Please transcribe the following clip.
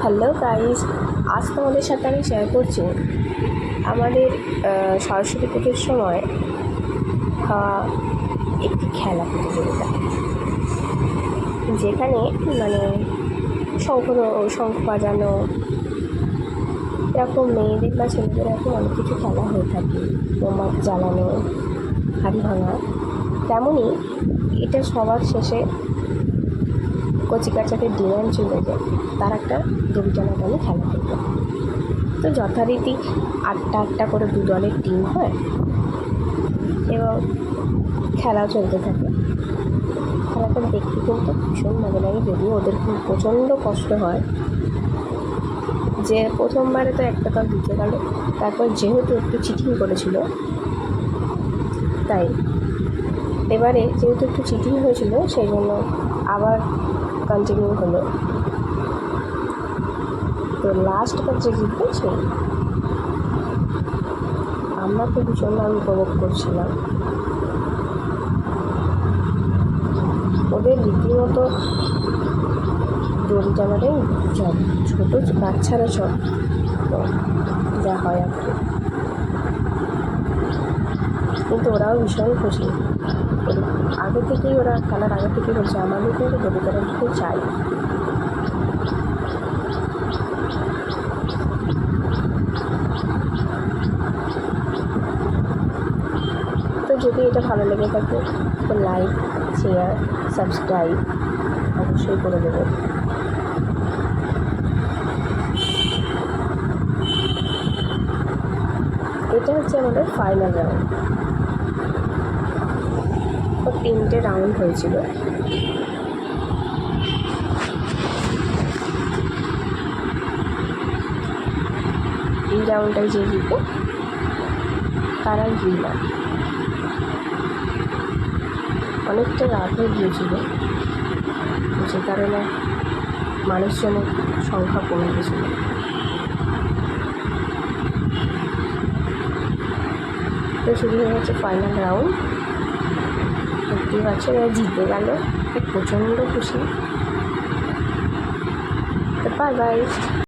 Hello guys, আজ তোমাদের সাথে আমি শেয়ার করছি আমাদের সরস্বতী পুজোর সময় হওয়া একটি খেলা প্রতিযোগিতা, যেখানে মানে শঙ্খ বাজানো, এরকম মেয়েদের বা ছেলেদের এখন অনেক কিছু খেলা হয়ে থাকে, মোমবাতি জ্বালানো, হাঁড়ি ভাঙা। তেমনই এটা সবার শেষে কচিকাচাদের ডিমান্ড ছিল যে তার একটা দড়ি টানাটানি খেলা করবে। তো যথারীতি আটটা করে দু দলের টিম হয় এবং খেলাও চলতে থাকে। খেলাটা দেখতে কিন্তু ভীষণ মজা লাগে, যদিও ওদের খুব প্রচণ্ড কষ্ট হয় যে প্রথমবারে তো একটা দল জিতে গেল, তারপর যেহেতু একটু চিটিং করেছিল, তাই এবারে যেহেতু একটু চিটিং হয়েছিল সেই জন্য আবার কন্টিনিউ হলো। তো লাস্ট বার যে জিতবে সেই। আমরা তো ভীষণভাবে উপভোগ করছিলাম। ওদের রীতিমতো দড়ি টানাটাই সব, ছোটো বাচ্চারা সব যা হয় আর কি। কিন্তু ওরাও ভীষণ খুশি, আগে থেকেই ওরা খেলার আগে থেকেই বলছে আমাদের কিন্তু দড়ি টানাতে চাই। তো যদি এটা ভালো লেগে থাকে তো লাইক, শেয়ার, সাবস্ক্রাইব অবশ্যই করে দেবেন। এটা হচ্ছে আমাদের ফাইনাল রাউন্ড। তো 3টে রাউন্ড হয়েছিল। এই রাউন্ডটাই যে জিতবে তারাই উইনার। অনেকটা রাত হয়ে গিয়েছিল, যে কারণে মানুষজনের সংখ্যা কমে গেছিল। তো শুরু হয়ে গেছে ফাইনাল রাউন্ড। দেখতেই পাচ্ছ জিতে গেল, প্রচণ্ড খুশি। তো বাই বাই।